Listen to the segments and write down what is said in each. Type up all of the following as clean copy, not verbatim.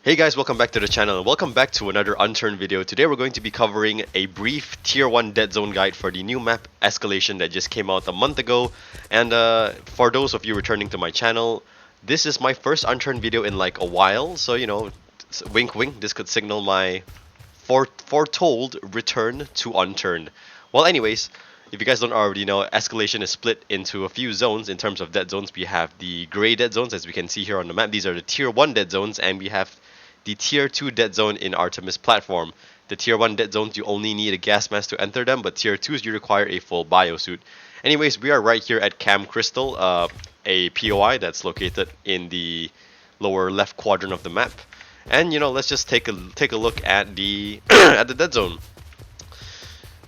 Hey guys, welcome back to the channel and welcome back to another Unturned video. Today we're going to be covering a brief Tier 1 Deadzone guide for the new map Escalation that just came out a month ago. And for those of you returning to my channel, this is my first Unturned video in like a while. So, you know, wink wink, this could signal my foretold return to Unturned. Well, anyways, if you guys don't already know, Escalation is split into a few zones in terms of dead zones. We have the gray dead zones, as we can see here on the map. These are the Tier 1 dead zones, and we have the Tier 2 dead zone in Artemis platform. The Tier 1 dead zones, you only need a gas mask to enter them, but Tier 2s, you require a full biosuit. Anyways, we are right here at Camp Crystal, a POI that's located in the lower left quadrant of the map. And you know, let's just take a look at the at the dead zone.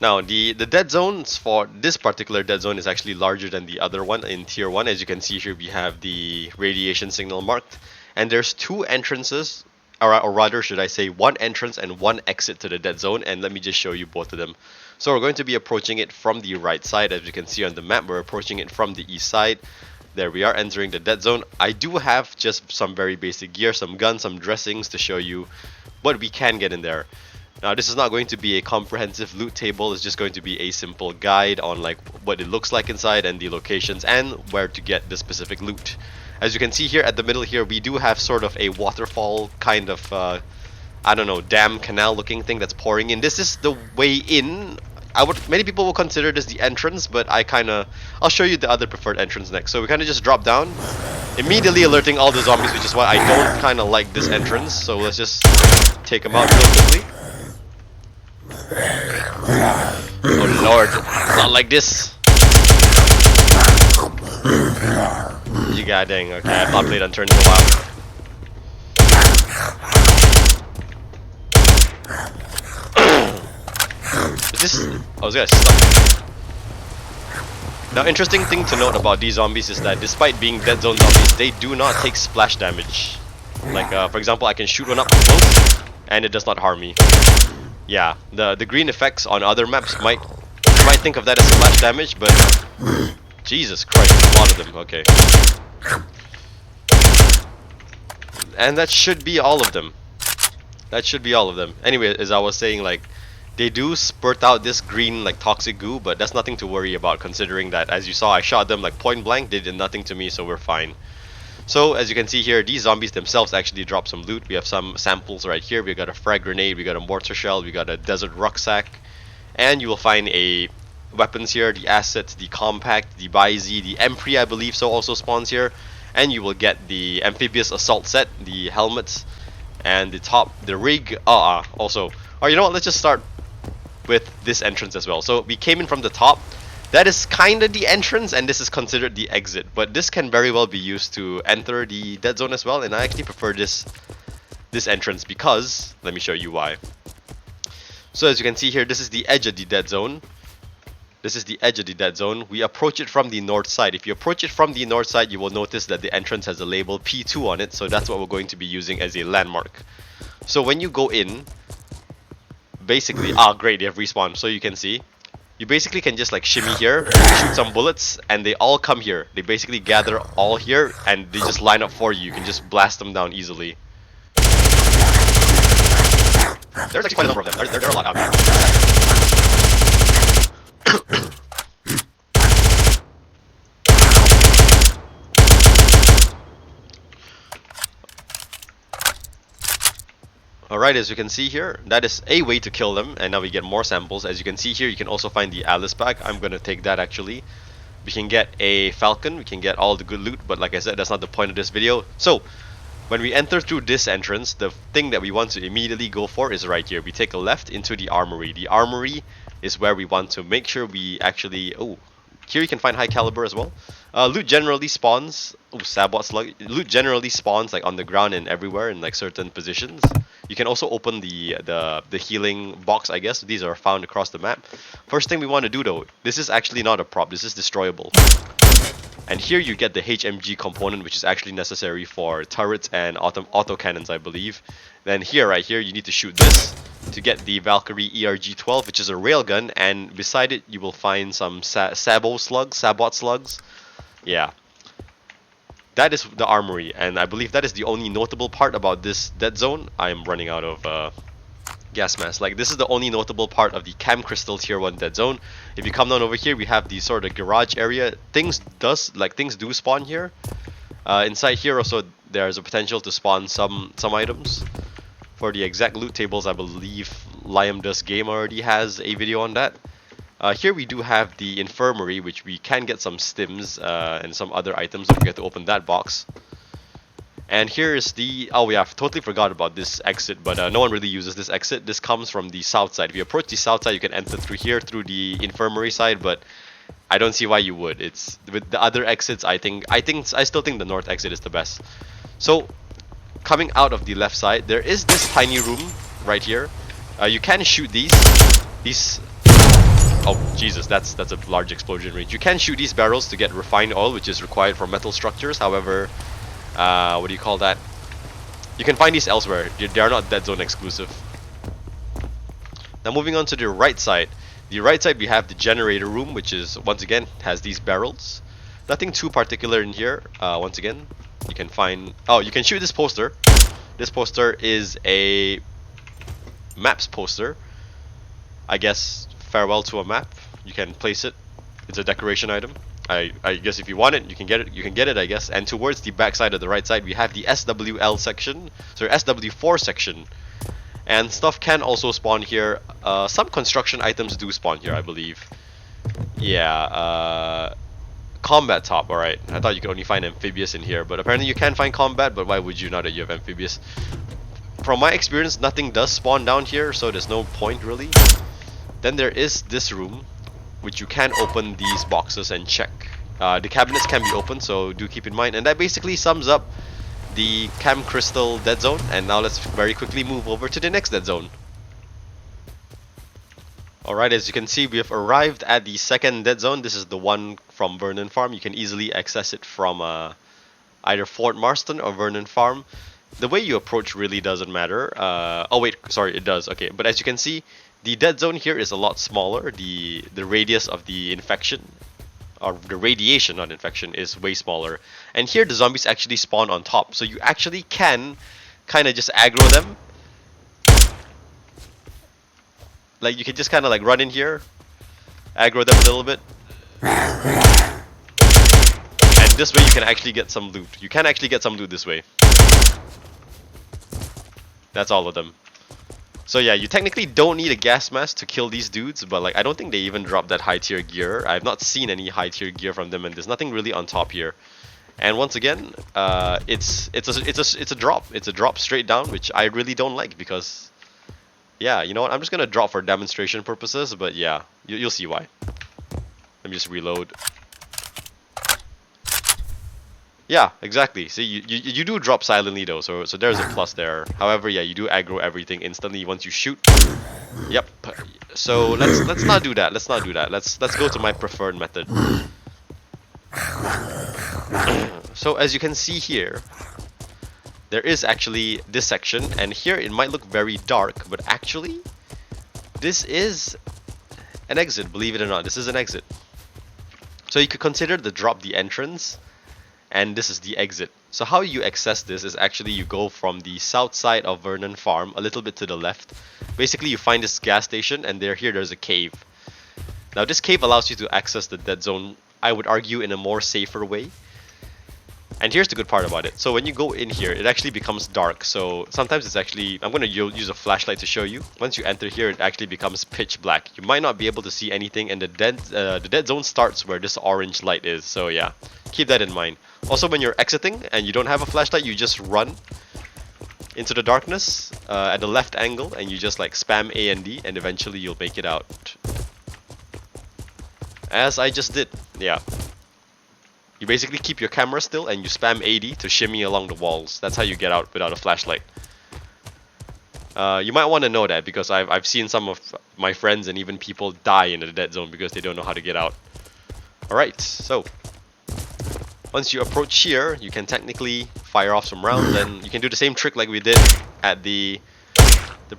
Now, the dead zones for this particular dead zone is actually larger than the other one in Tier 1. As you can see here, we have the radiation signal marked. And there's two entrances, or rather, should I say, one entrance and one exit to the dead zone. And let me just show you both of them. So we're going to be approaching it from the right side. As you can see on the map, we're approaching it from the east side. There we are, entering the dead zone. I do have just some very basic gear, some guns, some dressings to show you what we can get in there. Now, this is not going to be a comprehensive loot table. It's just going to be a simple guide on like what it looks like inside and the locations and where to get the specific loot. As you can see here at the middle here, we do have sort of a waterfall kind of I don't know, dam canal looking thing that's pouring in. This is the way in. Many people will consider this the entrance, but I'll show you the other preferred entrance next. So we kind of just drop down, immediately alerting all the zombies, which is why I don't kind of like this entrance. So let's just take them out real quickly. Oh lord, not like this. You god dang, okay, I've not played Unturned in a while. Is this... I was gonna stop. Now, interesting thing to note about these zombies is that despite being dead zone zombies, they do not take splash damage. Like, for example, I can shoot one up close, and it does not harm me. Yeah, the green effects on other maps you might think of that as splash damage, but Jesus Christ, a lot of them. Okay, and that should be all of them. That should be all of them. Anyway, as I was saying, like, they do spurt out this green like toxic goo, but that's nothing to worry about considering that, as you saw, I shot them like point blank. They did nothing to me, so we're fine. So as you can see here, these zombies themselves actually drop some loot. We have some samples right here. We got a frag grenade, we got a mortar shell, we got a desert rucksack, and you will find a weapons here, the assets, the compact, the Bizy, the Empri I believe so also spawns here, and you will get the amphibious assault set, the helmets, and the rig. Also, or you know what? Let's just start with this entrance as well. So we came in from the top. That is kind of the entrance, and this is considered the exit. But this can very well be used to enter the dead zone as well, and I actually prefer this entrance because, let me show you why. So as you can see here, this is the edge of the dead zone. This is the edge of the dead zone. We approach it from the north side. If you approach it from the north side, you will notice that the entrance has a label P2 on it, so that's what we're going to be using as a landmark. So when you go in, basically, great, they have respawned, so you can see. You basically can just like shimmy here, shoot some bullets, and they all come here. They basically gather all here, and they just line up for you. You can just blast them down easily. There's actually quite a number of them. There are a lot out here. Alright, as you can see here, that is a way to kill them, and now we get more samples. As you can see here, you can also find the Alice bag. I'm gonna take that actually. We can get a Falcon, we can get all the good loot, but like I said, that's not the point of this video. So, when we enter through this entrance, the thing that we want to immediately go for is right here. We take a left into the armory. The armory is where we want to make sure we actually... Oh, here you can find high caliber as well. Loot generally spawns... Oh, Sabot slug. Loot generally spawns like on the ground and everywhere in like certain positions. You can also open the healing box, I guess. These are found across the map. First thing we want to do though, this is actually not a prop, this is destroyable. And here you get the HMG component, which is actually necessary for turrets and autocannons, I believe. Then here, right here, you need to shoot this to get the Valkyrie ERG-12, which is a railgun, and beside it you will find some Sabot slugs. Yeah. that is the armory, and I believe that is the only notable part about this dead zone. I'm running out of gas mask. Like, this is the only notable part of the Cam Crystal Tier 1 dead zone. If you come down over here, we have the sort of garage area. Things do spawn here. Inside here also, there's a potential to spawn some items. For the exact loot tables, I believe Liam Does Game already has a video on that. Here we do have the infirmary, which we can get some stims and some other items if we get to open that box. And here is the... oh yeah, I totally forgot about this exit, but no one really uses this exit. This comes from the south side. If you approach the south side, you can enter through here, through the infirmary side, but I don't see why you would. It's with the other exits, I still think the north exit is the best. So, coming out of the left side, there is this tiny room right here. You can shoot these. Oh Jesus, that's a large explosion range. You can shoot these barrels to get refined oil, which is required for metal structures. However, what do you call that? You can find these elsewhere. They are not dead zone exclusive. Now moving on to the right side. The right side we have the generator room, which is once again has these barrels. Nothing too particular in here. Once again, you can find... oh, you can shoot this poster. This poster is a maps poster. I guess farewell to a map. You can place it. It's a decoration item. I guess if you want it, you can get it. You can get it, I guess. And towards the back side of the right side, we have the SWL section, so SW4 section, and stuff can also spawn here. Some construction items do spawn here, I believe. Yeah. Combat top. All right. I thought you could only find amphibious in here, but apparently you can find combat. But why would you now that you have amphibious? From my experience, nothing does spawn down here, so there's no point really. Then there is this room, which you can open these boxes and check. The cabinets can be opened, so do keep in mind. And that basically sums up the Cam Crystal dead zone. And now let's very quickly move over to the next dead zone. Alright, as you can see, we have arrived at the second dead zone. This is the one from Vernon Farm. You can easily access it from either Fort Marston or Vernon Farm. The way you approach really doesn't matter. Oh wait, sorry, it does. Okay, but as you can see, the dead zone here is a lot smaller. The radius of the infection, or the radiation, not infection, is way smaller. And here the zombies actually spawn on top, so you actually can kind of just aggro them. Like, you can just kind of like run in here, aggro them a little bit, and this way you can actually get some loot. You can actually get some loot this way. That's all of them. So yeah, you technically don't need a gas mask to kill these dudes, but like I don't think they even drop that high tier gear. I've not seen any high tier gear from them, and there's nothing really on top here. And once again, it's a drop. It's a drop straight down, which I really don't like because, yeah, you know what? I'm just gonna drop for demonstration purposes, but yeah, you'll see why. Let me just reload. Yeah, exactly. See, you do drop silently though, so there's a plus there. However, yeah, you do aggro everything instantly once you shoot. Yep. So let's not do that. Let's not do that. Let's go to my preferred method. So as you can see here, there is actually this section, and here it might look very dark, but actually this is an exit. Believe it or not, this is an exit. So you could consider the drop the entrance, and this is the exit. So how you access this is actually you go from the south side of Vernon Farm a little bit to the left. Basically you find this gas station, and there's a cave. Now this cave allows you to access the dead zone, I would argue, in a more safer way. And here's the good part about it. So when you go in here, it actually becomes dark. So sometimes it's actually, I'm going to use a flashlight to show you. Once you enter here, it actually becomes pitch black. You might not be able to see anything, and the dead zone starts where this orange light is. So yeah, keep that in mind. Also, when you're exiting and you don't have a flashlight, you just run into the darkness at the left angle, and you just like spam A and D, and eventually you'll make it out. As I just did, yeah. You basically keep your camera still and you spam AD to shimmy along the walls. That's how you get out without a flashlight. You might want to know that because I've seen some of my friends and even people die in the dead zone because they don't know how to get out. Alright, so once you approach here, you can technically fire off some rounds, and you can do the same trick like we did at the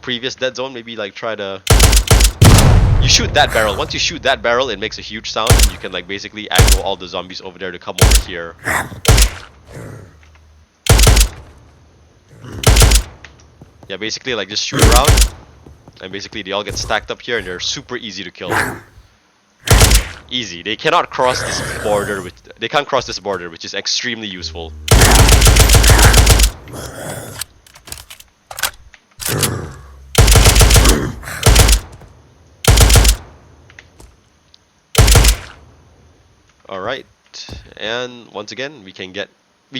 previous dead zone. Maybe like try to... You shoot that barrel. Once you shoot that barrel, it makes a huge sound, and you can like basically aggro all the zombies over there to come over here. Yeah, basically like just shoot around, and basically they all get stacked up here, and they're super easy to kill. Easy. They cannot cross this border. They can't cross this border, which is extremely useful. All right, and once again we can get.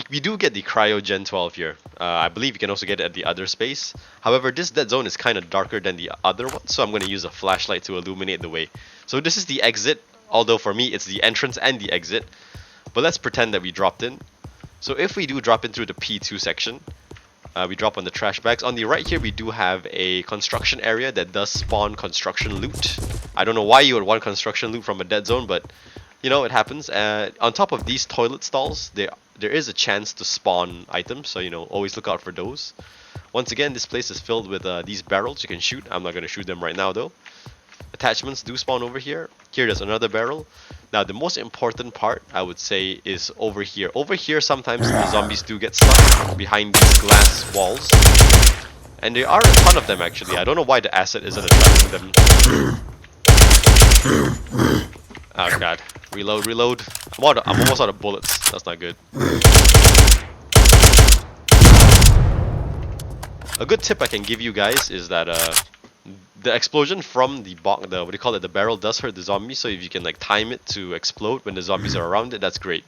We do get the Cryo Gen 12 here. I believe you can also get it at the other space. However, this dead zone is kind of darker than the other one, so I'm going to use a flashlight to illuminate the way. So this is the exit, although for me it's the entrance and the exit. But let's pretend that we dropped in. So if we do drop in through the P2 section, we drop on the trash bags. On the right here we do have a construction area that does spawn construction loot. I don't know why you would want construction loot from a dead zone, but you know, it happens. On top of these toilet stalls, there is a chance to spawn items, so you know, always look out for those. Once again, this place is filled with these barrels you can shoot. I'm not going to shoot them right now though. Attachments do spawn over here. Here there's another barrel. Now the most important part, I would say, is over here. Over here sometimes the zombies do get stuck behind these glass walls. And there are a ton of them actually. I don't know why the acid isn't attracting them. Oh god. Reload, reload. I'm almost out of bullets. That's not good. A good tip I can give you guys is that the explosion from the what do you call it? The barrel does hurt the zombie. So if you can like time it to explode when the zombies are around it, that's great.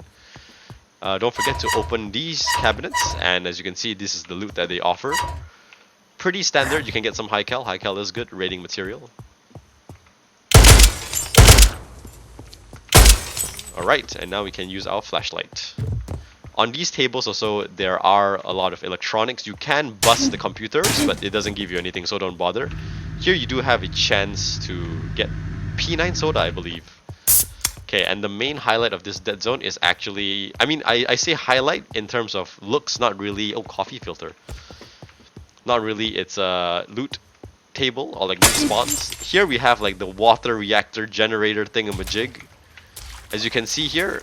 Don't forget to open these cabinets, and as you can see, this is the loot that they offer. Pretty standard. You can get some high cal. High cal is good raiding material. Alright, and now we can use our flashlight. On these tables also, there are a lot of electronics. You can bust the computers, but it doesn't give you anything, so don't bother. Here you do have a chance to get P9 soda, I believe. Okay, and the main highlight of this dead zone is actually... I mean, I say highlight in terms of looks, not really... Oh, coffee filter. Not really, it's a loot table, or like loot spawns. Here we have like the water reactor generator thingamajig. As you can see here,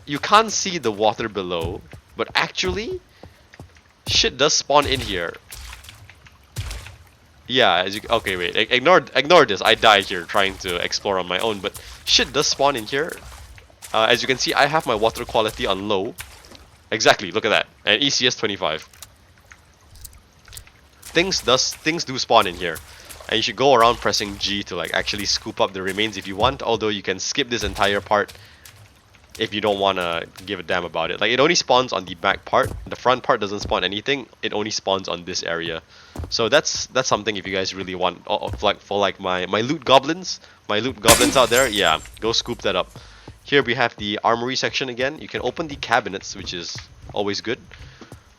you can't see the water below, but actually, shit does spawn in here. Yeah, okay, wait, ignore this. I died here trying to explore on my own, but shit does spawn in here. As you can see, I have my water quality on low. Exactly, look at that, and ECS 25. Things do spawn in here, and you should go around pressing G to like actually scoop up the remains if you want. Although you can skip this entire part if you don't want to give a damn about it. Like, it only spawns on the back part. The front part doesn't spawn anything. It only spawns on this area. So that's something if you guys really want, for like my loot goblins out there, yeah, go scoop that up. Here we have the armory section again. You can open the cabinets, which is always good.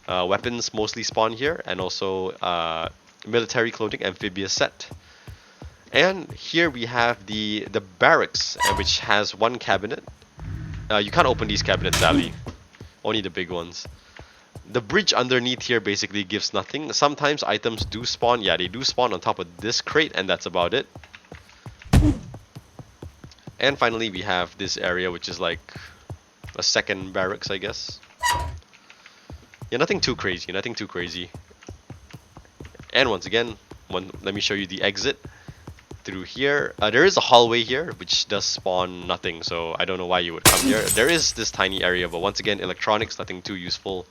Weapons mostly spawn here, and also military clothing, amphibious set. And here we have the barracks, which has one cabinet. You can't open these cabinets, sadly. Only the big ones. The bridge underneath here basically gives nothing. Sometimes items do spawn. Yeah, they do spawn on top of this crate, and that's about it. And finally, we have this area, which is like a second barracks, I guess. Yeah, nothing too crazy. Nothing too crazy. And once again, let me show you the exit through here. There is a hallway here which does spawn nothing, so I don't know why you would come here. There is this tiny area, but once again, electronics, nothing too useful.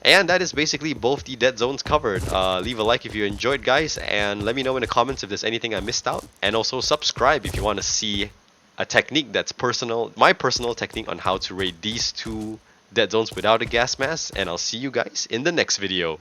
And that is basically both the dead zones covered. Leave a like if you enjoyed, guys, and let me know in the comments if there's anything I missed out. And also subscribe if you want to see a technique that's my personal technique on how to raid these two dead zones without a gas mask. And I'll see you guys in the next video.